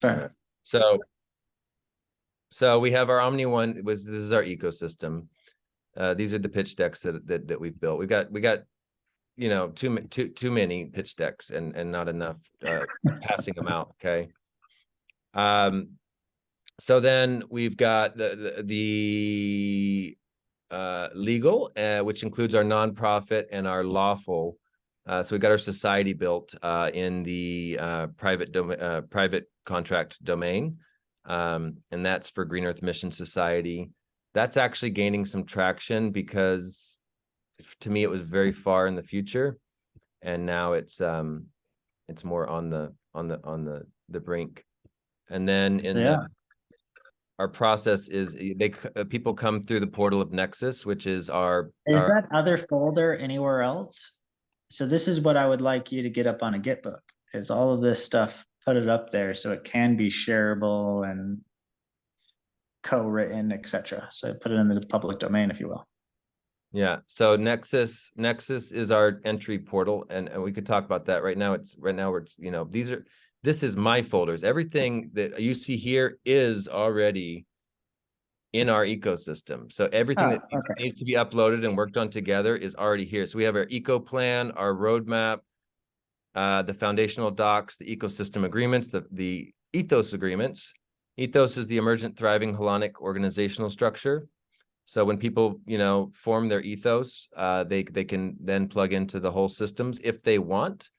Fair. So we have our OmniOne. This is our ecosystem. These are the pitch decks that we've built. We got too many pitch decks and not enough passing them out. Okay. So then we've got the legal, which includes our nonprofit and our lawful. So we got our society built in the private contract domain, and that's for Green Earth Mission Society. That's actually gaining some traction because, to me, it was very far in the future, and now it's more on the brink. And then our process is people come through the portal of Nexus, which is our that other folder anywhere else? So this is what I would like you to get up on a Git book, is all of this stuff, put it up there so it can be shareable and co-written, etc. So put it in the public domain, if you will. Yeah. So Nexus is our entry portal, and we could talk about that right now. This is my folders. Everything that you see here is already in our ecosystem. So everything that needs to be uploaded and worked on together is already here. So we have our eco plan, our roadmap, the foundational docs, the ecosystem agreements, the ethos agreements. Ethos is the emergent, thriving, holonic organizational structure. So when people, form their ethos, they can then plug into the whole systems if they want.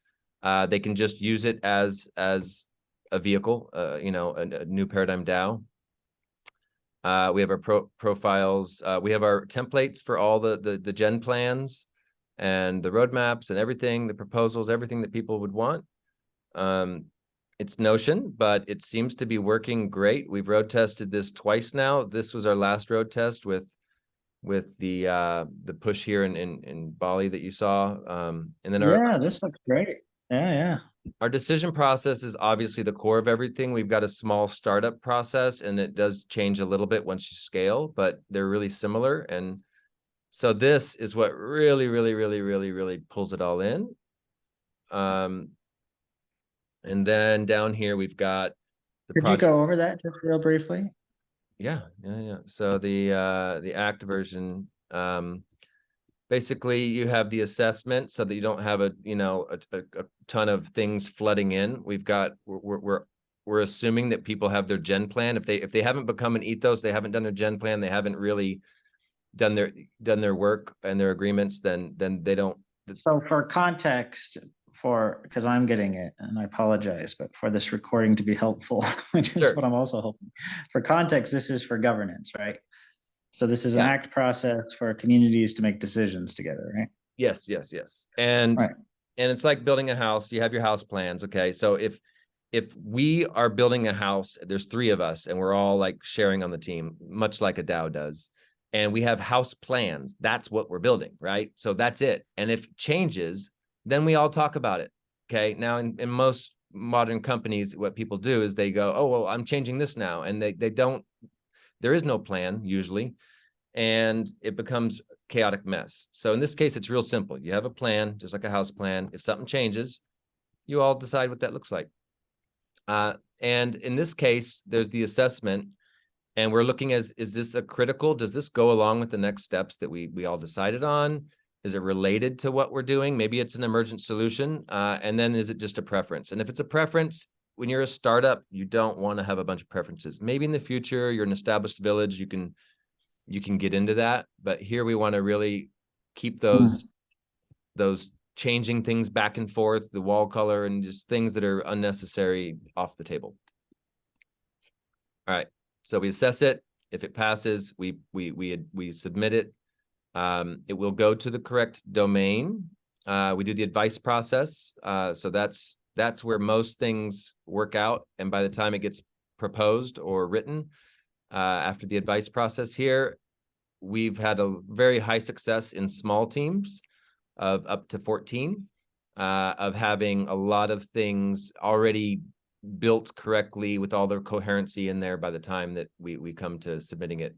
They can just use it as a vehicle, a new paradigm DAO. We have our profiles. We have our templates for all the gen plans and the roadmaps and everything, the proposals, everything that people would want. It's Notion, but it seems to be working great. We've road tested this twice now. This was our last road test with the push here in Bali that you saw. And then this looks great. Yeah. Our decision process is obviously the core of everything. We've got a small startup process, and it does change a little bit once you scale, but they're really similar. And so this is what really, really, really, really, really pulls it all in. And then down here we've got the Could you go over that just real briefly? Yeah. So the ACT version, basically you have the assessment so that you don't have a ton of things flooding in. We're assuming that people have their gen plan. If they haven't become an ethos, they haven't done their gen plan, they haven't really done their work and their agreements, then they don't. So for context, because I'm getting it, and I apologize, but for this recording to be helpful, which is what I'm also hoping. For context, this is for governance, right? So this is an ACT process for communities to make decisions together, right? Yes. And it's like building a house. You have your house plans. Okay. So if we are building a house, there's 3 of us and we're all like sharing on the team, much like a DAO does. And we have house plans. That's what we're building, right? So that's it. And if it changes, then we all talk about it. Okay. Now in most modern companies, what people do is they go, oh, well, I'm changing this now. And they don't. There is no plan usually, and it becomes chaotic mess. So in this case, it's real simple. You have a plan, just like a house plan. If something changes, you all decide what that looks like. And in this case, there's the assessment, and we're looking is this a critical? Does this go along with the next steps that we all decided on? Is it related to what we're doing? Maybe it's an emergent solution. And then is it just a preference? And if it's a preference, when you're a startup, you don't want to have a bunch of preferences. Maybe in the future, you're an established village, you can get into that. But here we want to really keep those changing things back and forth, the wall color, and just things that are unnecessary off the table. All right. So we assess it. If it passes, we submit it. It will go to the correct domain. We do the advice process. So that's where most things work out. And by the time it gets proposed or written, after the advice process here, we've had a very high success in small teams of up to 14, of having a lot of things already built correctly with all the coherency in there by the time that we come to submitting it.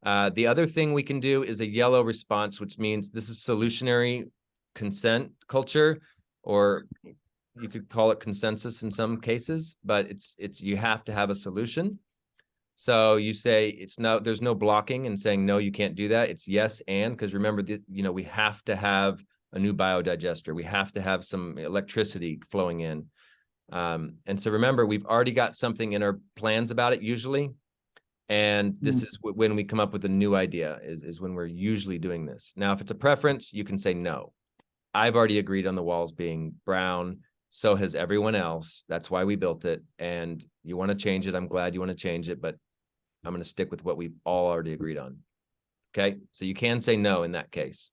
The other thing we can do is a yellow response, which means this is solutionary consent culture, or you could call it consensus in some cases, but it's you have to have a solution. So you say there's no blocking and saying no, you can't do that. It's yes and, because remember this, we have to have a new biodigester. We have to have some electricity flowing in. And so remember, we've already got something in our plans about it usually. And this is when we come up with a new idea is when we're usually doing this. Now, if it's a preference, you can say no. I've already agreed on the walls being brown. So has everyone else. That's why we built it. And you want to change it. I'm glad you want to change it, but I'm going to stick with what we've all already agreed on. Okay. So you can say no in that case.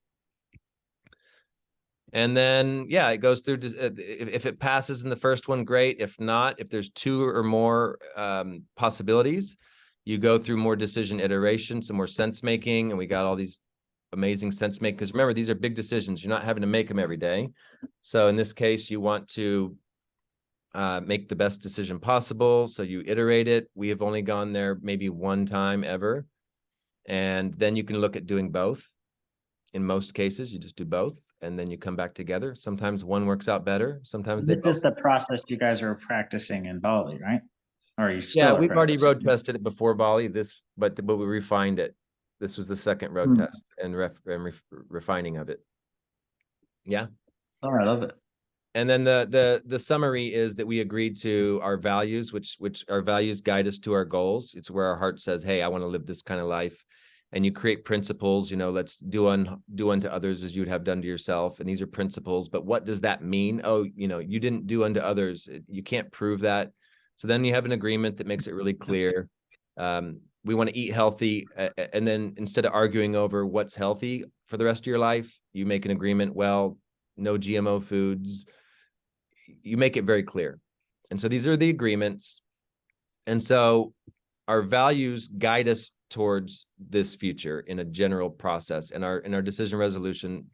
And then, yeah, it goes through. If it passes in the first one, great. If not, if there's two or more possibilities, you go through more decision iteration, some more sense making, and we got all these amazing sense making. Because remember, these are big decisions. You're not having to make them every day. So in this case, you want to make the best decision possible. So you iterate it. We have only gone there maybe one time ever. And then you can look at doing both. In most cases, you just do both, and then you come back together. Sometimes one works out better. Sometimes this is the process you guys are practicing in Bali, right? Or you still we've already road tested it before Bali. But we refined it. This was the second road test and refining of it. Yeah. Oh, I love it. And then the summary is that we agreed to our values, which our values guide us to our goals. It's where our heart says, hey, I want to live this kind of life. And you create principles, let's do unto others as you would have done to yourself. And these are principles, but what does that mean? Oh, you didn't do unto others. You can't prove that. So then you have an agreement that makes it really clear. We want to eat healthy. And then instead of arguing over what's healthy for the rest of your life, you make an agreement. Well, no GMO foods. You make it very clear. And so these are the agreements. And so our values guide us towards this future in a general process, and our decision resolution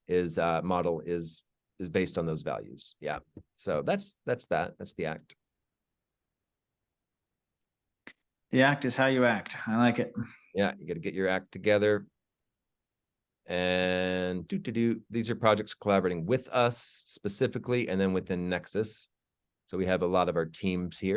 is model is based on those values. Yeah. So that's the act. The act is how you act. I like it. Yeah, you got to get your act together. And these are projects collaborating with us specifically, and then within Nexus. So we have a lot of our teams here.